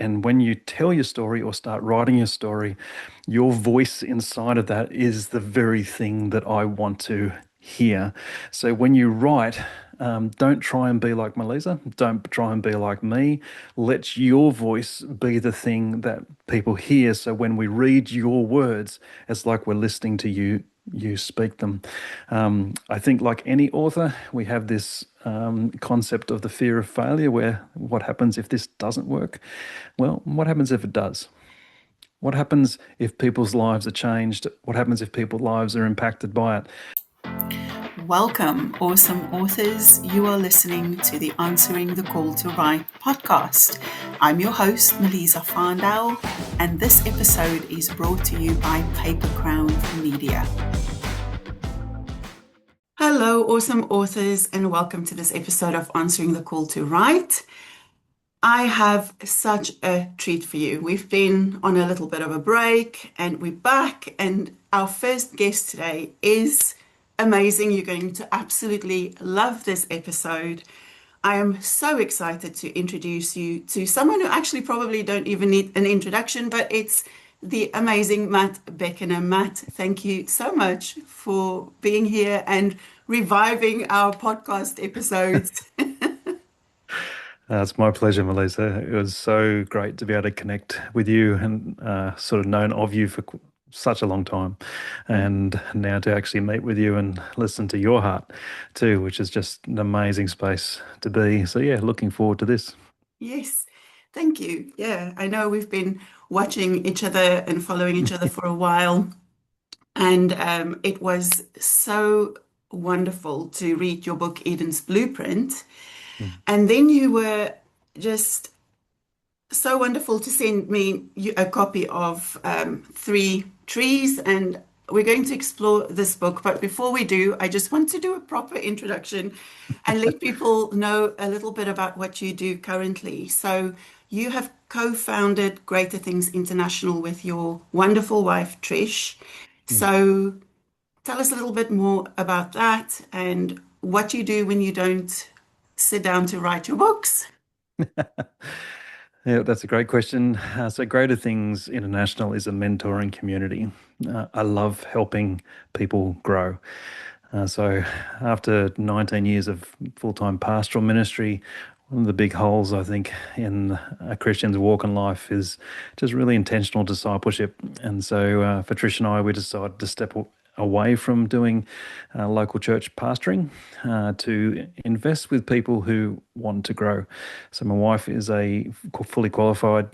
And when you tell your story or start writing your story, your voice inside of that is the very thing that I want to hear. So when you write, don't try and be like Melissa. Don't try and be like me. Let your voice be the thing that people hear. So when we read your words, it's like we're listening to you speak them. I think, like any author, we have this concept of the fear of failure, where what happens if this doesn't work? Well, what happens if it does? What happens if people's lives are changed? What happens if people's lives are impacted by it? Welcome, awesome authors. You are listening to the Answering the Call to Write podcast. I'm your host, Melissa Farndale, and this episode is brought to you by Paper Crown Media. Hello, awesome authors, and welcome to this episode of Answering the Call to Write. I have such a treat for you. We've been on a little bit of a break and we're back, and our first guest today is amazing. You're going to absolutely love this episode. I am so excited to introduce you to someone who actually probably don't even need an introduction, but it's the amazing Matt Beckenham. Matt, thank you so much for being here and reviving our podcast episodes. It's my pleasure, Melissa. It was so great to be able to connect with you and sort of known of you for such a long time. And now to actually meet with you and listen to your heart too, which is just an amazing space to be. So yeah, looking forward to this. Yes, thank you. Yeah, I know we've been watching each other and following each other for a while, and it was so wonderful to read your book, Eden's Blueprint. Mm. And then you were just so wonderful to send me a copy of Three Trees, and we're going to explore this book. But before we do, I just want to do a proper introduction and let people know a little bit about what you do currently. So you have co-founded Greater Things International with your wonderful wife, Trish. Mm. So tell us a little bit more about that and what you do when you don't sit down to write your books. Yeah, that's a great question. So, Greater Things International is a mentoring community. I love helping people grow. So, after 19 years of full-time pastoral ministry, one of the big holes, I think, in a Christian's walk in life is just really intentional discipleship. And so, for Trish and I, we decided to step away from doing local church pastoring to invest with people who want to grow. So my wife is a fully qualified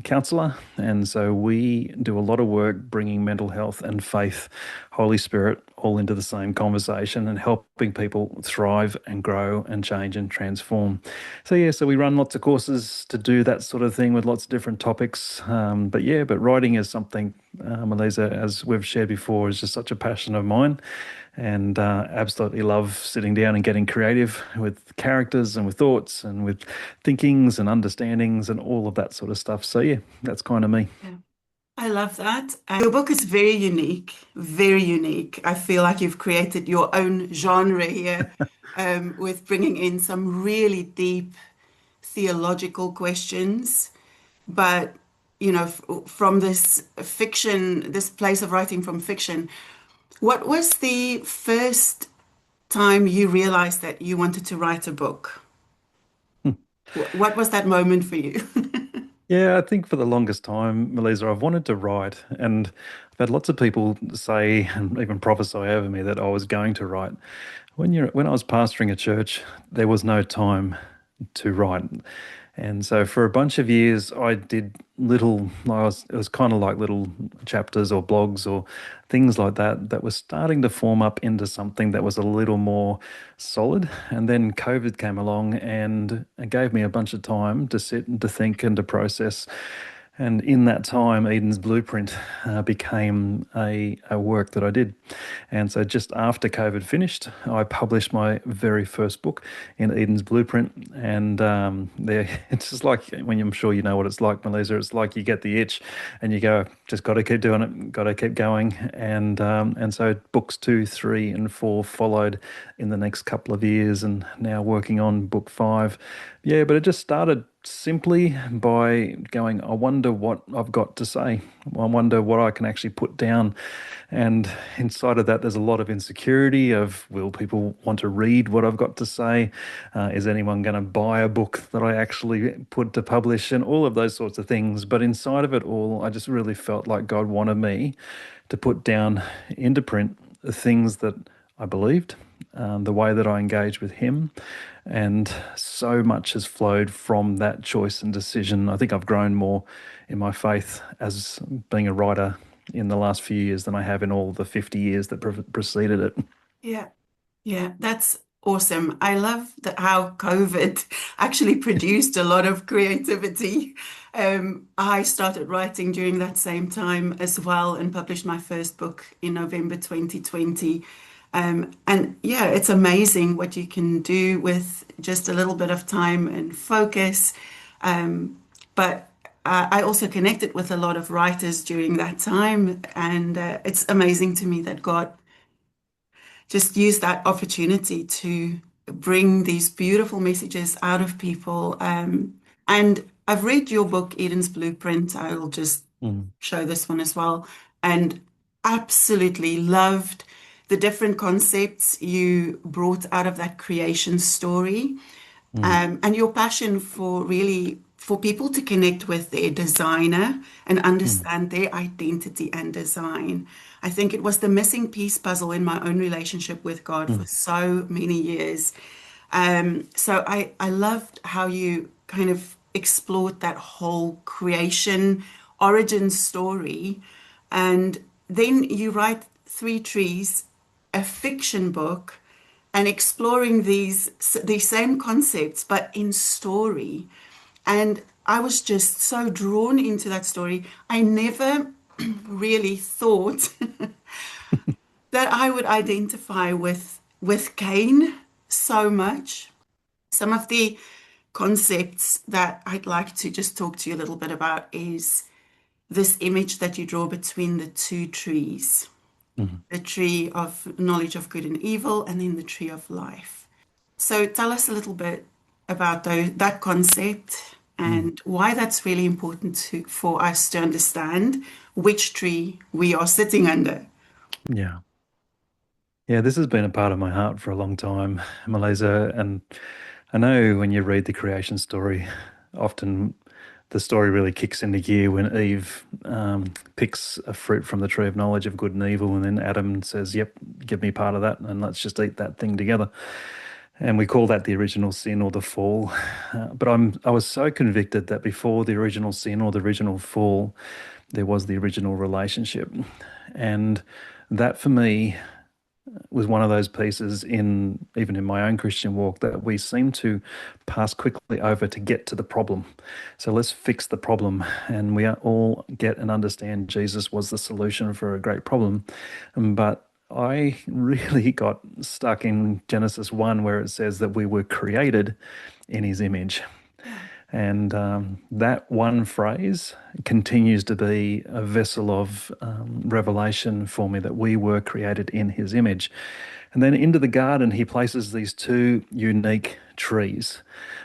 counsellor, and so we do a lot of work bringing mental health and faith, Holy Spirit, all into the same conversation and helping people thrive and grow and change and transform. So yeah, so we run lots of courses to do that sort of thing with lots of different topics. But writing is something, Melissa, as we've shared before, is just such a passion of mine, and absolutely love sitting down and getting creative with characters and with thoughts and with thinkings and understandings and all of that sort of stuff. So yeah, that's kind of me. Yeah. I love that. Your book is very unique, very unique. I feel like you've created your own genre here, with bringing in some really deep theological questions. But, from this fiction, this place of writing from fiction, what was the first time you realized that you wanted to write a book? What was that moment for you? Yeah, I think for the longest time, Melissa, I've wanted to write, and I've had lots of people say and even prophesy over me that I was going to write. When I was pastoring a church, there was no time to write. And so for a bunch of years, I did it was kind of like little chapters or blogs or things like that that was starting to form up into something that was a little more solid. And then COVID came along and it gave me a bunch of time to sit and to think and to process. And in that time, Eden's Blueprint became a work that I did. And so just after COVID finished, I published my very first book in Eden's Blueprint. And it's just like, I'm sure you know what it's like, Melissa, it's like you get the itch and you go, just got to keep doing it, got to keep going. And so books 2, 3, and 4 followed in the next couple of years, and now working on book 5. Yeah, but it just started simply by going, I wonder what I've got to say. I wonder what I can actually put down. And inside of that, there's a lot of insecurity of, will people want to read what I've got to say? Is anyone going to buy a book that I actually put to publish? And all of those sorts of things. But inside of it all, I just really felt like God wanted me to put down into print the things that I believed, the way that I engage with Him. And so much has flowed from that choice and decision. I think I've grown more in my faith as being a writer in the last few years than I have in all the 50 years that preceded it. Yeah. Yeah, that's awesome. I love how COVID actually produced a lot of creativity. I started writing during that same time as well and published my first book in November 2020. And yeah, it's amazing what you can do with just a little bit of time and focus. But I also connected with a lot of writers during that time, and it's amazing to me that God just use that opportunity to bring these beautiful messages out of people. And I've read your book, Eden's Blueprint. I'll just Mm, show this one as well. And absolutely loved the different concepts you brought out of that creation story, mm, and your passion for really for people to connect with their designer and mm, understand their identity and design. I think it was the missing piece puzzle in my own relationship with God for mm, so many years. So I loved how you kind of explored that whole creation origin story. And then you write Three Trees, a fiction book, and exploring these same concepts, but in story. And I was just so drawn into that story. I never really thought that I would identify with Cain so much. Some of the concepts that I'd like to just talk to you a little bit about is this image that you draw between the two trees, mm. the tree of knowledge of good and evil, and then the tree of life. So tell us a little bit about that concept Mm. and why that's really important for us to understand which tree we are sitting under. Yeah. Yeah, this has been a part of my heart for a long time, Malaysia. And I know when you read the creation story, often the story really kicks into gear when Eve picks a fruit from the tree of knowledge of good and evil, and then Adam says, "Yep, give me part of that, and let's just eat that thing together." And we call that the original sin or the fall. But I was so convicted that before the original sin or the original fall, there was the original relationship, and that for me was one of those pieces in even in my own Christian walk that we seem to pass quickly over to get to the problem. So let's fix the problem, and we all get and understand Jesus was the solution for a great problem. But I really got stuck in Genesis 1 where it says that we were created in his image. Yeah. And that one phrase continues to be a vessel of revelation for me that we were created in his image. And then into the garden, he places these two unique trees.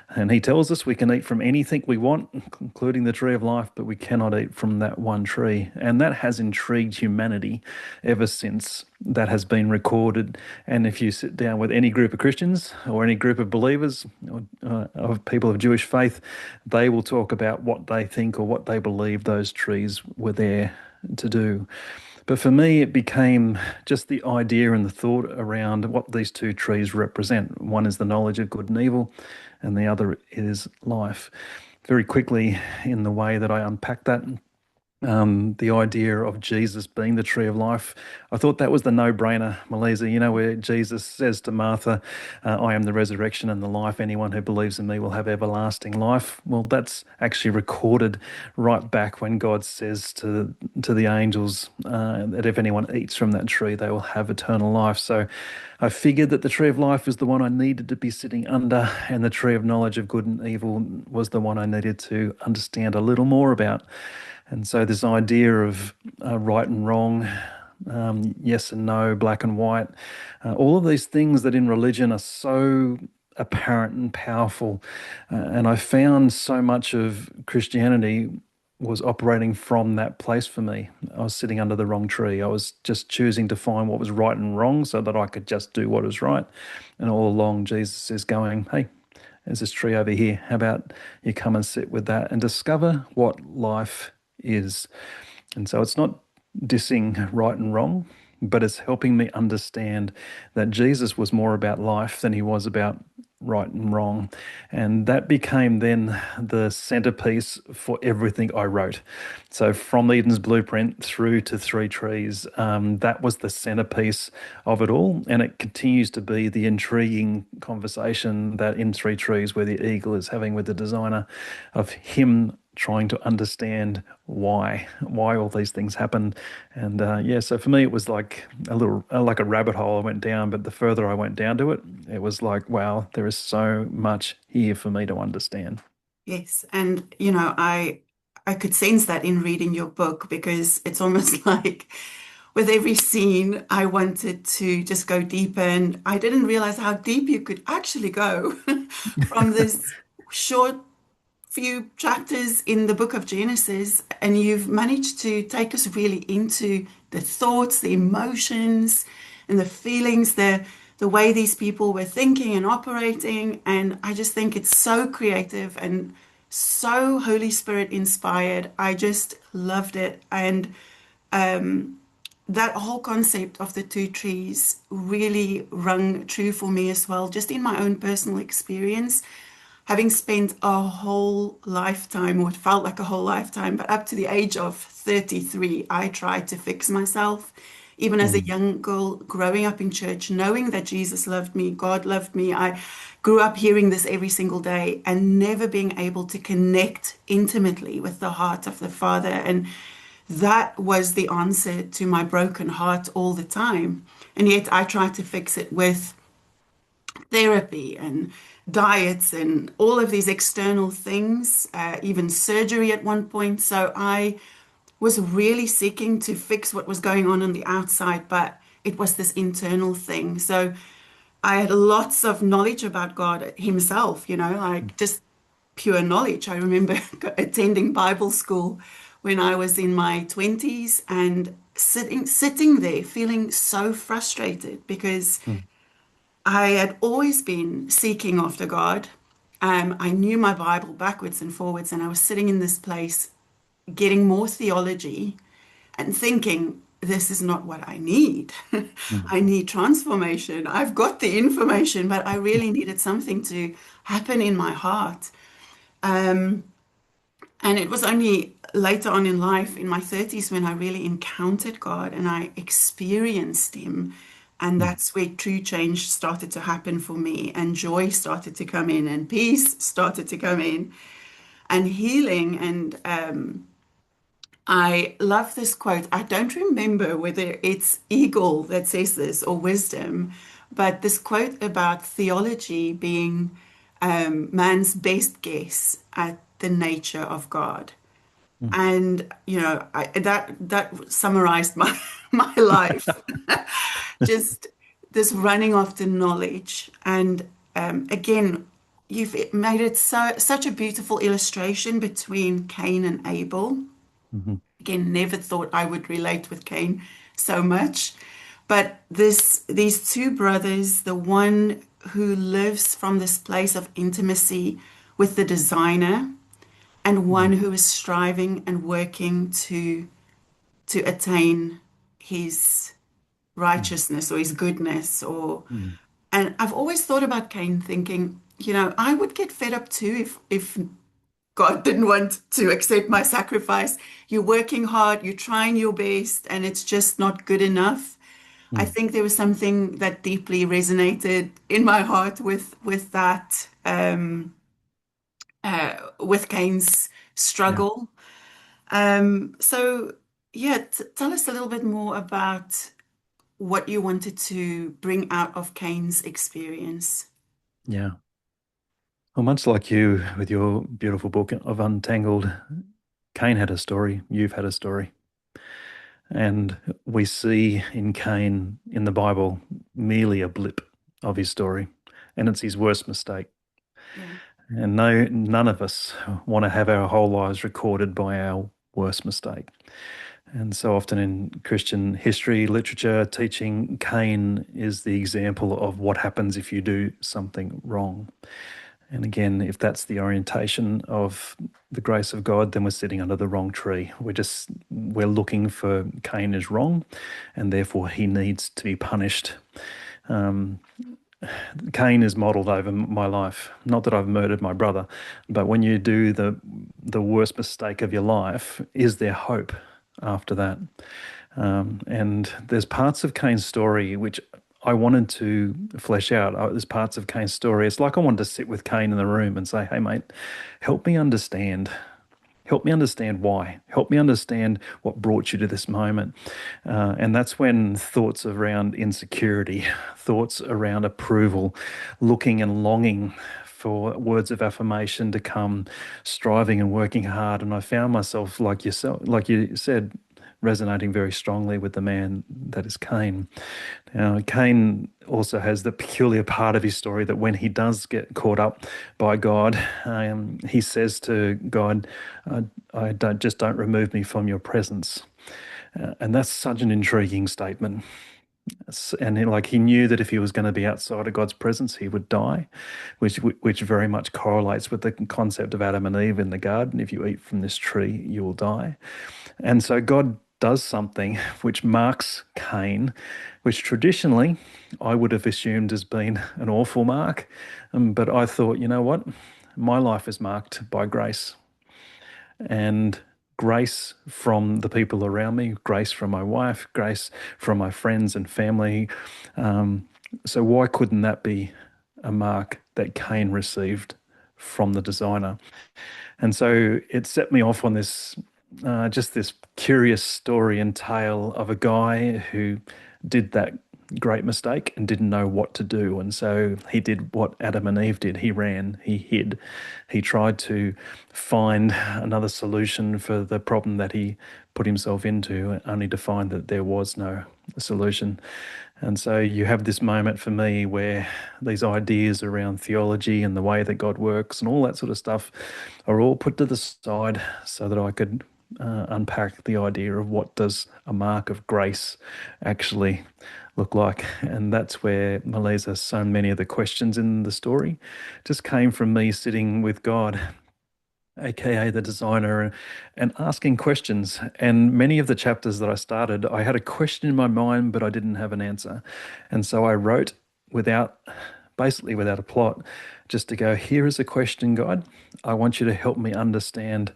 And he tells us we can eat from anything we want, including the tree of life, but we cannot eat from that one tree. And that has intrigued humanity ever since that has been recorded. And if you sit down with any group of Christians or any group of believers or of people of Jewish faith, they will talk about what they think or what they believe those trees were there to do. But for me, it became just the idea and the thought around what these two trees represent. One is the knowledge of good and evil, and the other is life. Very quickly, in the way that I unpack that, the idea of Jesus being the tree of life. I thought that was the no-brainer, Melissa. You know, where Jesus says to Martha, I am the resurrection and the life. Anyone who believes in me will have everlasting life. Well, that's actually recorded right back when God says to the angels that if anyone eats from that tree, they will have eternal life. So I figured that the tree of life is the one I needed to be sitting under, and the tree of knowledge of good and evil was the one I needed to understand a little more about. And so, this idea of right and wrong, yes and no, black and white, all of these things that in religion are so apparent and powerful. And I found so much of Christianity was operating from that place for me. I was sitting under the wrong tree. I was just choosing to find what was right and wrong so that I could just do what was right. And all along, Jesus is going, hey, there's this tree over here. How about you come and sit with that and discover what life is? And so it's not dissing right and wrong, but it's helping me understand that Jesus was more about life than he was about right and wrong. And that became then the centerpiece for everything I wrote. So from Eden's Blueprint through to Three Trees, that was the centerpiece of it all. And it continues to be the intriguing conversation that in Three Trees, where the eagle is having with the designer, of him trying to understand why all these things happen. And yeah, so for me it was like a little like a rabbit hole I went down, but the further I went down to it, it was like, wow, there is so much here for me to understand. Yes, and I could sense that in reading your book because it's almost like with every scene I wanted to just go deeper, and I didn't realize how deep you could actually go from this short few chapters in the book of Genesis, and you've managed to take us really into the thoughts, the emotions, and the feelings, the way these people were thinking and operating. And I just think it's so creative and so Holy Spirit inspired. I just loved it. And that whole concept of the two trees really rung true for me as well, just in my own personal experience having spent a whole lifetime, or it felt like a whole lifetime, but up to the age of 33, I tried to fix myself. Even as a Mm, young girl growing up in church, knowing that Jesus loved me, God loved me, I grew up hearing this every single day and never being able to connect intimately with the heart of the Father. And that was the answer to my broken heart all the time. And yet I tried to fix it with therapy and diets and all of these external things, even surgery at one point. So I was really seeking to fix what was going on the outside, but it was this internal thing. So I had lots of knowledge about God Himself, like just pure knowledge. I remember attending Bible school when I was in my 20s and sitting there feeling so frustrated because mm, I had always been seeking after God. I knew my Bible backwards and forwards, and I was sitting in this place getting more theology and thinking, this is not what I need. mm, I need transformation. I've got the information, but I really needed something to happen in my heart. And it was only later on in life, in my 30s, when I really encountered God and I experienced Him. And mm, that's where true change started to happen for me, and joy started to come in, and peace started to come in, and healing. And I love this quote. I don't remember whether it's Eagle that says this or wisdom, but this quote about theology being man's best guess at the nature of God. mm. And that summarized my my life. Just this running after knowledge. And again, you've made it such a beautiful illustration between Cain and Abel. Mhm, Again, never thought I would relate with Cain so much. But these two brothers, the one who lives from this place of intimacy with the designer, and one mm, who is striving and working to attain his mm, righteousness or his goodness. Or mm, and I've always thought about Cain thinking, I would get fed up too if God didn't want to accept my sacrifice. You're working hard, you're trying your best, and it's just not good enough. I mm. think there was something that deeply resonated in my heart with that, with Cain's Yeah. struggle. So yeah, tell us a little bit more about what you wanted to bring out of Cain's experience. Yeah. Well, much like you with your beautiful book of Untangled, Cain had a story, you've had a story. And we see in Cain in the Bible merely a blip of his story. and it's his worst mistake. Yeah. And no, none of us want to have our whole lives recorded by our worst mistake. And so often in Christian history, literature, teaching, Cain is the example of what happens if you do something wrong. And again, if that's the orientation of the grace of God, then we're sitting under the wrong tree. We're looking for Cain is wrong, and therefore he needs to be punished. Um, Cain is modeled over my life. Not that I've murdered my brother, but when you do the worst mistake of your life, is there hope after that? And there's parts of Cain's story which I wanted to flesh out. There's parts of Cain's story. It's like I wanted to sit with Cain in the room and say, "Hey, mate, help me understand. Help me understand why. Help me understand what brought you to this moment." And that's when thoughts around insecurity, thoughts around approval, looking and longing for words of affirmation to come, striving and working hard. And I found myself, like you said, resonating very strongly with the man that is Cain. Now, Cain also has the peculiar part of his story that when he does get caught up by God, he says to God, I don't remove me from your presence. And that's such an intriguing statement. And he knew that if he was going to be outside of God's presence, he would die, which very much correlates with the concept of Adam and Eve in the garden. If you eat from this tree, you will die. And so God does something which marks Cain, which traditionally I would have assumed has been an awful mark. But I thought, you know what? My life is marked by grace, and grace from the people around me, grace from my wife, grace from my friends and family. So why couldn't that be a mark that Cain received from the designer? And so it set me off on just this curious story and tale of a guy who did that great mistake and didn't know what to do. And so he did what Adam and Eve did. He ran, he hid, he tried to find another solution for the problem that he put himself into, only to find that there was no solution. And so you have this moment for me where these ideas around theology and the way that God works and all that sort of stuff are all put to the side so that I could unpack the idea of what does a mark of grace actually look like. And that's where, Melissa, so many of the questions in the story just came from me sitting with God, aka the designer, and asking questions. And many of the chapters that I started, I had a question in my mind, but I didn't have an answer. And so I wrote without basically without a plot, just to go, here is a question, God. I want you to help me understand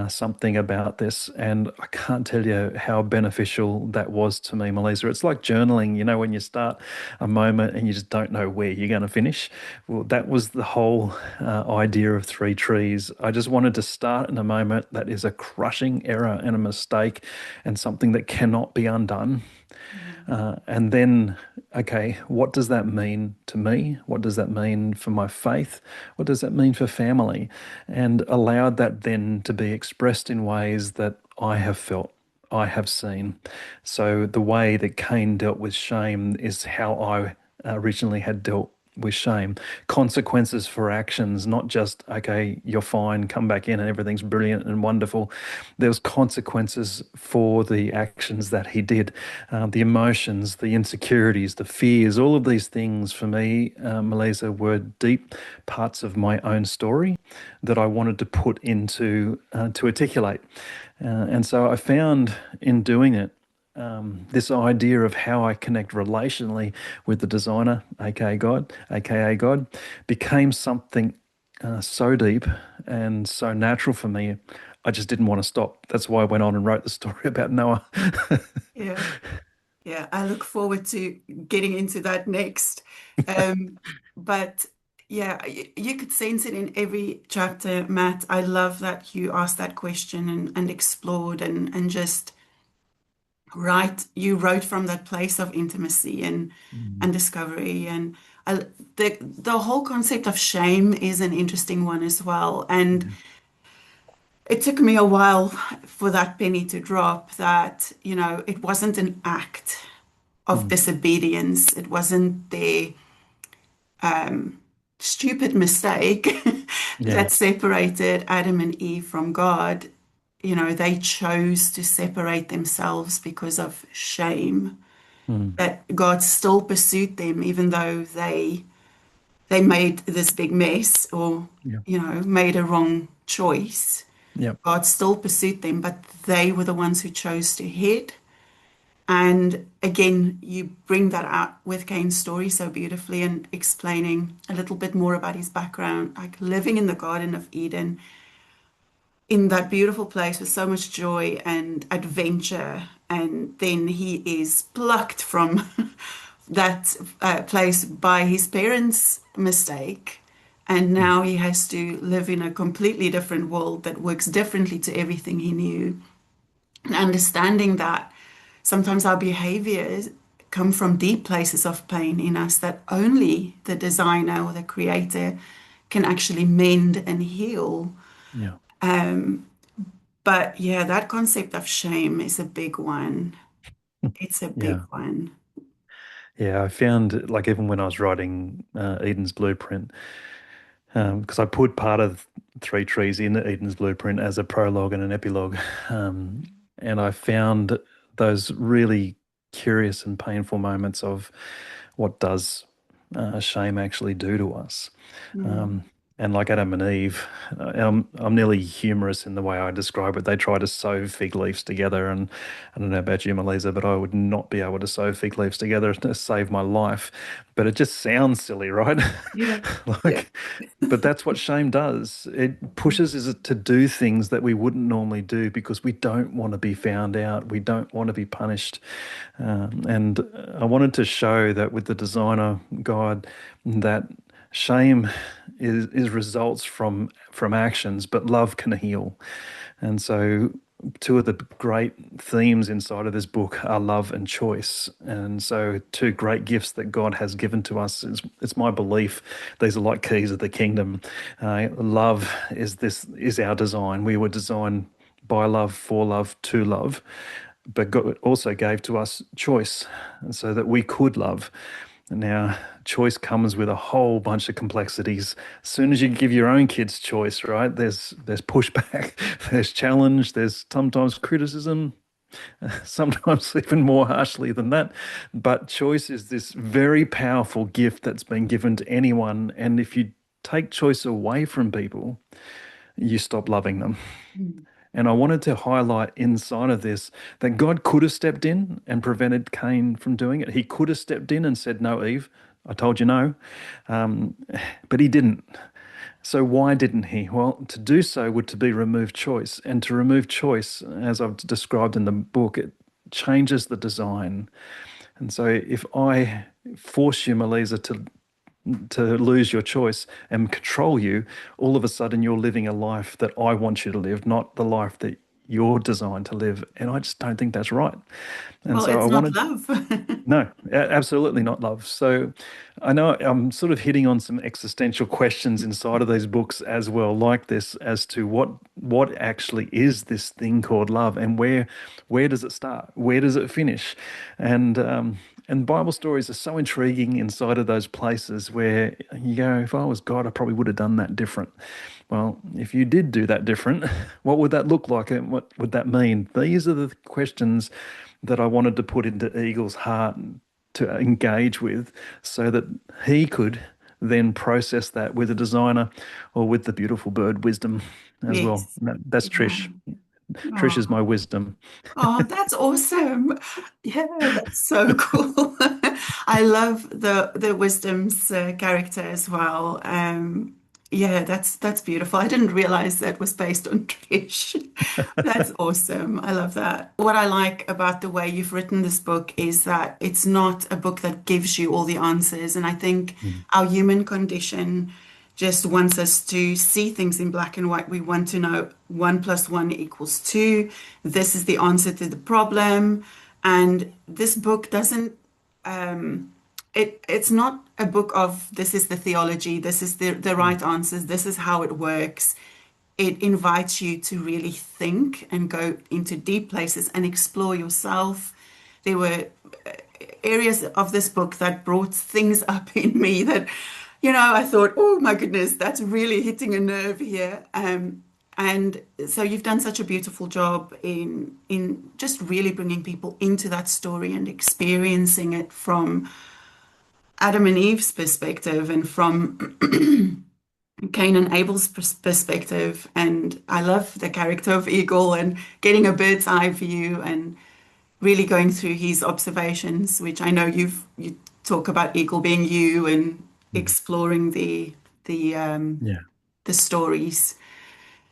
something about this. And I can't tell you how beneficial that was to me, Melissa. It's like journaling, when you start a moment and you just don't know where you're going to finish. Well, that was the whole idea of Three Trees. I just wanted to start in a moment that is a crushing error and a mistake and something that cannot be undone. And then, okay, what does that mean to me? What does that mean for my faith? What does that mean for family? And allowed that then to be expressed in ways that I have felt, I have seen. So the way that Cain dealt with shame is how I originally had dealt with shame. Consequences for actions, not just, okay, you're fine, come back in and everything's brilliant and wonderful. There was consequences for the actions that he did, the emotions, the insecurities, the fears, all of these things for me, Malaysia, were deep parts of my own story that I wanted to put into, to articulate. And so I found in doing it, this idea of how I connect relationally with the designer, aka God, became something so deep and so natural for me. I just didn't want to stop. That's why I went on and wrote the story about Noah. Yeah. Yeah, I look forward to getting into that next. Um, but yeah, you could sense it in every chapter, Matt. I love that you asked that question and explored and just you wrote from that place of intimacy and Mm. discovery. And the whole concept of shame is an interesting one as well. And Yeah. it took me a while for that penny to drop that, it wasn't an act of Mm. disobedience. It wasn't stupid mistake Yeah. that separated Adam and Eve from God. You know, they chose to separate themselves because of shame. Mm. That God still pursued them, even though they made this big mess or, Yeah. you know, made a wrong choice. Yeah. God still pursued them, but they were the ones who chose to head. And again, you bring that out with Cain's story so beautifully and explaining a little bit more about his background, like living in the Garden of Eden, in that beautiful place with so much joy and adventure. And then he is plucked from that place by his parents' mistake. And Mm. now he has to live in a completely different world that works differently to everything he knew. And understanding that sometimes our behaviors come from deep places of pain in us that only the designer or the creator can actually mend and heal. Yeah. But yeah, that concept of shame is a big one. It's a big Yeah. one. Yeah. I found like even when I was writing Eden's Blueprint, because I put part of Three Trees in Eden's Blueprint as a prologue and an epilogue. Um, and I found those really curious and painful moments of what does shame actually do to us. Mm. Um, and like Adam and Eve, I'm nearly humorous in the way I describe it. They try to sew fig leaves together, and I don't know about you, Melissa, but I would not be able to sew fig leaves together to save my life. But it just sounds silly, right? Yeah. Yeah. Like, but that's what shame does. It pushes us to do things that we wouldn't normally do because we don't want to be found out. We don't want to be punished. And I wanted to show that with the designer guide, that shame is results from actions, but love can heal. And so two of the great themes inside of this book are love and choice. And so two great gifts that God has given to us. It's my belief these are like keys of the kingdom. Love is our design. We were designed by love, for love, to love. But God also gave to us choice, and so that we could love. Now, choice comes with a whole bunch of complexities. As soon as you give your own kids choice, right? There's pushback, there's challenge, there's sometimes criticism, sometimes even more harshly than that. But choice is this very powerful gift that's been given to anyone. And if you take choice away from people, you stop loving them. Mm. And I wanted to highlight inside of this that God could have stepped in and prevented Cain from doing it. He could have stepped in and said, "No, Eve, I told you no." Um, but he didn't. So why didn't he? Well, to do so would to be remove choice. And to remove choice, as I've described in the book, it changes the design. And so if I force you, Melissa, to lose your choice and control you, all of a sudden you're living a life that I want you to live, not the life that you're designed to live. And I just don't think that's right. And Well, so I it's not wanted love. no, absolutely not love. So I know I'm sort of hitting on some existential questions inside of these books as well, like this, as to what actually is this thing called love, and where does it start? Where does it finish? And Bible stories are so intriguing inside of those places where you go, if I was God, I probably would have done that different. Well, if you did do that different, what would that look like and what would that mean? These are the questions that I wanted to put into Eagle's heart to engage with so that he could then process that with a designer or with the beautiful bird wisdom as well. Yes. That's Yeah. Trish. Trish is Oh. my wisdom. Oh, that's awesome. Yeah, that's so cool. I love the wisdom's character as well. Yeah, that's beautiful. I didn't realize that was based on Trish. That's awesome. I love that. What I like about the way you've written this book is that it's not a book that gives you all the answers. And I think Mm. our human condition just wants us to see things in black and white. We want to know 1 + 1 = 2. This is the answer to the problem. And this book doesn't, it's not a book of this is the theology, this is the right answers, this is how it works. It invites you to really think and go into deep places and explore yourself. There were areas of this book that brought things up in me that I thought, oh my goodness, that's really hitting a nerve here. And so you've done such a beautiful job in just really bringing people into that story and experiencing it from Adam and Eve's perspective and from Cain and Abel's perspective. And I love the character of Eagle and getting a bird's eye view and really going through his observations, which I know you talk about Eagle being you and Mm. exploring the Yeah, the stories.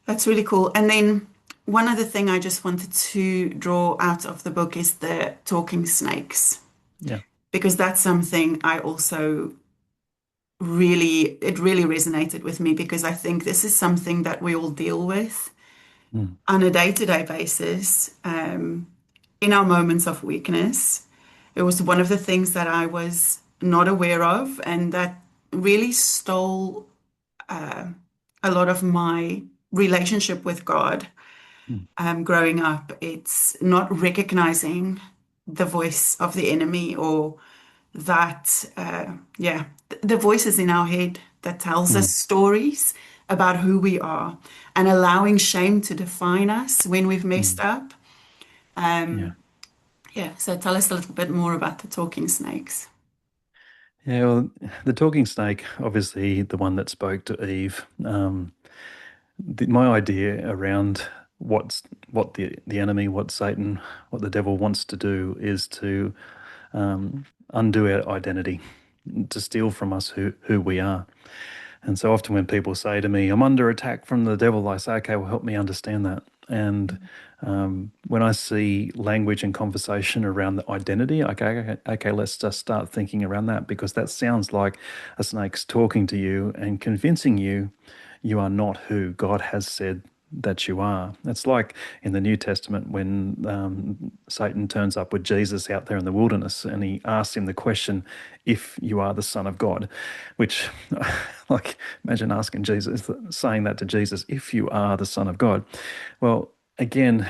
That's really cool. And then one other thing I just wanted to draw out of the book is the talking snakes, yeah, because that's something I also it really resonated with me because I think this is something that we all deal with mm, on a day-to-day basis, in our moments of weakness. It was one of the things that I was not aware of, and that really stole a lot of my relationship with God. mm, Growing up, it's not recognizing the voice of the enemy or that, the voices in our head that tells us mm, stories about who we are and allowing shame to define us when we've messed mm. up. Yeah. Yeah, so tell us a little bit more about the talking snakes. Yeah, well, the talking snake, obviously the one that spoke to Eve. My idea around what the enemy, what Satan, what the devil wants to do is to undo our identity, to steal from us who we are. And so often when people say to me, I'm under attack from the devil, I say, okay, well, help me understand that. And when I see language and conversation around the identity, okay, let's just start thinking around that because that sounds like a snake's talking to you and convincing you you are not who God has said that you are. It's like in the New Testament when Satan turns up with Jesus out there in the wilderness and he asks him the question, if you are the Son of God, which, like, imagine asking Jesus, saying that to Jesus, if you are the Son of God. Well, again,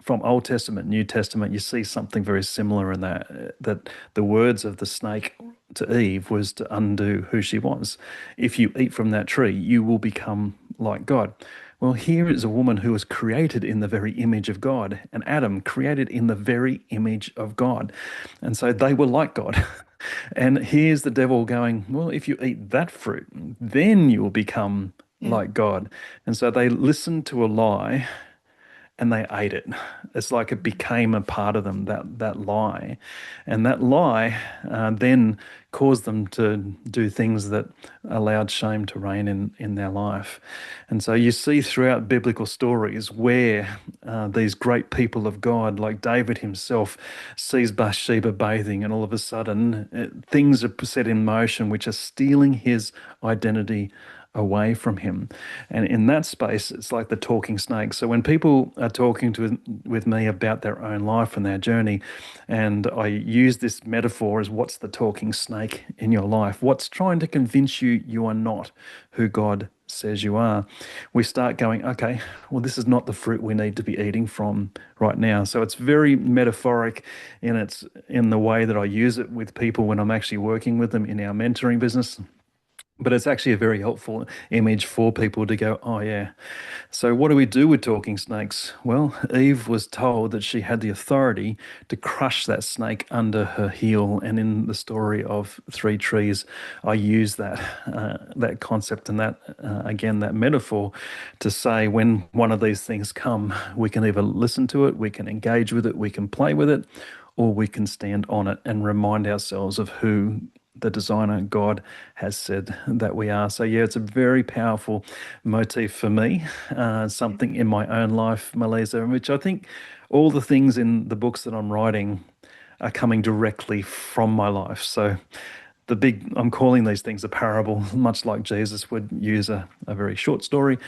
from Old Testament, New Testament, you see something very similar in that the words of the snake to Eve was to undo who she was. If you eat from that tree, you will become like God. Well, here is a woman who was created in the very image of God, and Adam created in the very image of God. And so they were like God. And here's the devil going, well, if you eat that fruit, then you will become Yeah. like God. And so they listened to a lie and they ate it. It's like it became a part of them, that lie. And that lie then caused them to do things that allowed shame to reign in their life. And so you see throughout biblical stories where these great people of God, like David himself, sees Bathsheba bathing, and all of a sudden things are set in motion which are stealing his identity away from him. And in that space, it's like the talking snake. So when people are talking with me about their own life and their journey, and I use this metaphor as what's the talking snake in your life? What's trying to convince you you are not who God says you are? We start going, okay, well, this is not the fruit we need to be eating from right now. So it's very metaphoric in the way that I use it with people when I'm actually working with them in our mentoring business. But it's actually a very helpful image for people to go, oh, yeah. So, what do we do with talking snakes? Well, Eve was told that she had the authority to crush that snake under her heel. And in the story of Three Trees, I use that concept and again, that metaphor to say when one of these things come, we can either listen to it, we can engage with it, we can play with it, or we can stand on it and remind ourselves of who the designer God has said that we are. So yeah, it's a very powerful motif for me, something in my own life, Melissa, which I think all the things in the books that I'm writing are coming directly from my life. So I'm calling these things a parable, much like Jesus would use a very short story.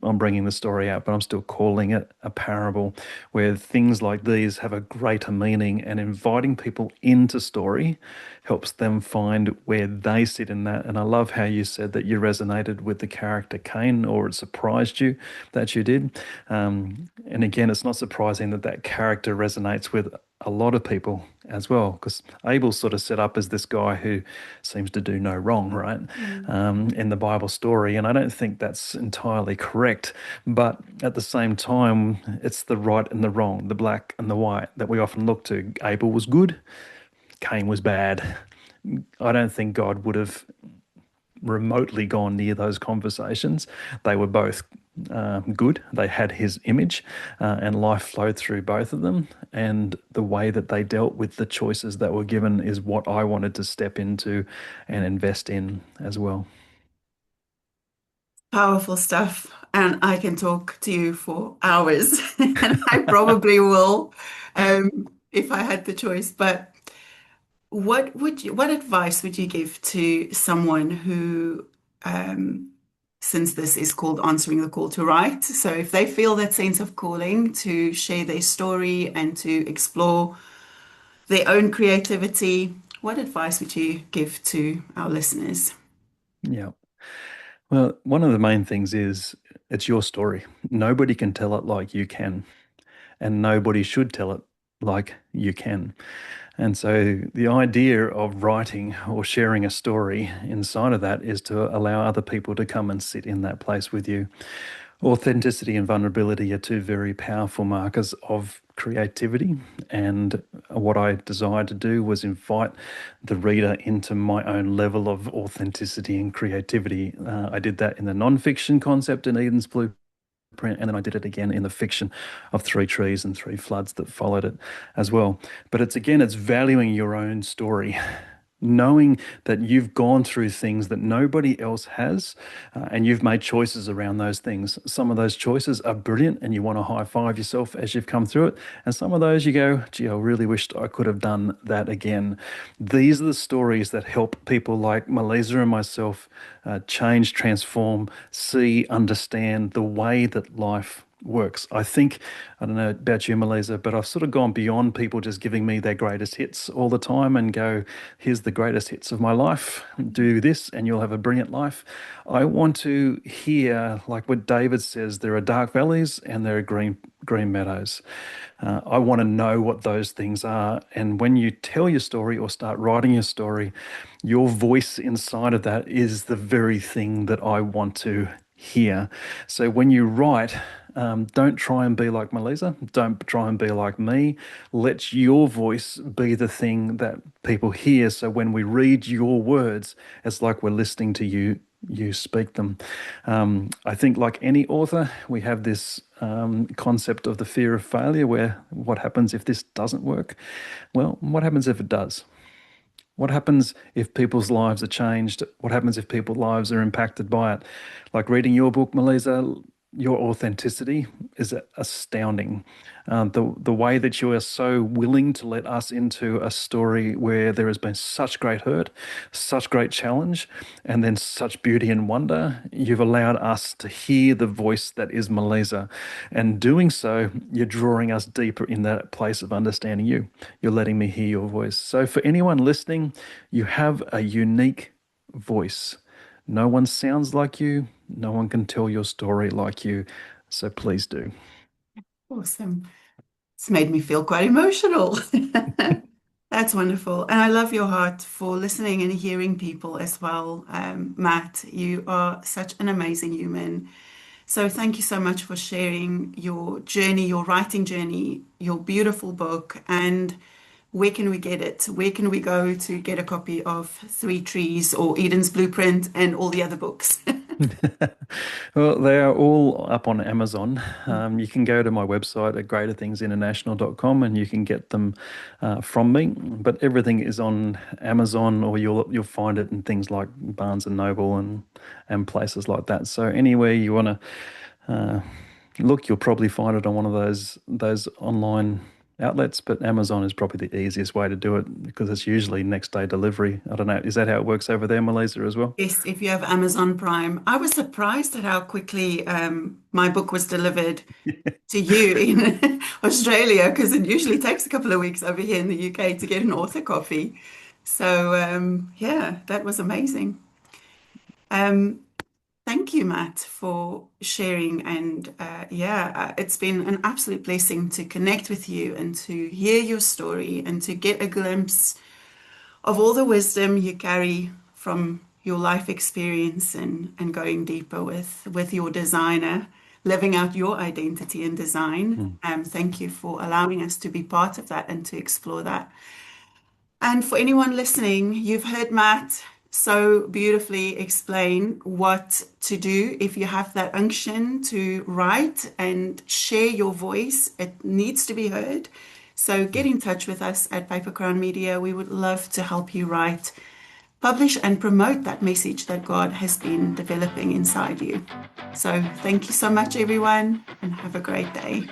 I'm bringing the story out, but I'm still calling it a parable where things like these have a greater meaning, and inviting people into story helps them find where they sit in that. And I love how you said that you resonated with the character Cain, or it surprised you that you did. And again, it's not surprising that that character resonates with a lot of people as well, because Abel's sort of set up as this guy who seems to do no wrong, right? Mm. In the Bible story. And I don't think that's entirely correct. But at the same time, it's the right and the wrong, the black and the white that we often look to. Abel was good, Cain was bad. I don't think God would have remotely gone near those conversations. They were both good. They had his image, and life flowed through both of them. And the way that they dealt with the choices that were given is what I wanted to step into and invest in as well. Powerful stuff. And I can talk to you for hours, and I probably will, if I had the choice. But what advice would you give to someone who, um, since this is called answering the call to write, so if they feel that sense of calling to share their story and to explore their own creativity, what advice would you give to our listeners? Yeah. Well, one of the main things is it's your story. Nobody can tell it like you can, and nobody should tell it like you can. And so the idea of writing or sharing a story inside of that is to allow other people to come and sit in that place with you. Authenticity and vulnerability are two very powerful markers of creativity. And what I desired to do was invite the reader into my own level of authenticity and creativity. I did that in the non-fiction concept in Eden's Blueprint, and then I did it again in the fiction of Three Trees and Three Floods that followed it as well. But it's again, it's valuing your own story, knowing that you've gone through things that nobody else has, and you've made choices around those things. Some of those choices are brilliant, and you want to high five yourself as you've come through it. And some of those you go, gee, I really wished I could have done that again. These are the stories that help people like Melisa and myself change, transform, see, understand the way that life works. I think, I don't know about you, Melisa, but I've sort of gone beyond people just giving me their greatest hits all the time and go, here's the greatest hits of my life. Do this and you'll have a brilliant life. I want to hear, like what David says, there are dark valleys and there are green meadows. I want to know what those things are. And when you tell your story or start writing your story, your voice inside of that is the very thing that I want to hear. So when you write, don't try and be like Melissa. Don't try and be like me. Let your voice be the thing that people hear. So when we read your words, it's like we're listening to you speak them. I think, like any author, we have this concept of the fear of failure, where what happens if this doesn't work? Well, what happens if it does? What happens if people's lives are changed? What happens if people's lives are impacted by it? Like reading your book, Melissa, your authenticity is astounding. The way that you are so willing to let us into a story where there has been such great hurt, such great challenge, and then such beauty and wonder. You've allowed us to hear the voice that is Melissa. And doing so, you're drawing us deeper in that place of understanding you. You're letting me hear your voice. So for anyone listening, you have a unique voice. No one sounds like you. No one can tell your story like you. So please do. Awesome. It's made me feel quite emotional. That's wonderful. And I love your heart for listening and hearing people as well. Matt, you are such an amazing human. So thank you so much for sharing your journey, your writing journey, your beautiful book. And where can we get it? Where can we go to get a copy of Three Trees or Eden's Blueprint and all the other books? Well, they are all up on Amazon. You can go to my website at greaterthingsinternational.com and you can get them from me. But everything is on Amazon, or you'll find it in things like Barnes and Noble and places like that. So anywhere you want to look, you'll probably find it on one of those online outlets. But Amazon is probably the easiest way to do it because it's usually next day delivery. I don't know. Is that how it works over there, Malaysia, as well? Yes, if you have Amazon Prime. I was surprised at how quickly my book was delivered to you in Australia, because it usually takes a couple of weeks over here in the UK to get an author copy. So, yeah, that was amazing. Um, thank you, Matt, for sharing. And it's been an absolute blessing to connect with you and to hear your story and to get a glimpse of all the wisdom you carry from your life experience and going deeper with your designer, living out your identity in design. Mm. Thank you for allowing us to be part of that and to explore that. And for anyone listening, you've heard Matt so beautifully explain what to do if you have that unction to write and share your voice. It needs to be heard. So get Mm. in touch with us at Paper Crown Media. We would love to help you write, publish, and promote that message that God has been developing inside you. So thank you so much, everyone, and have a great day.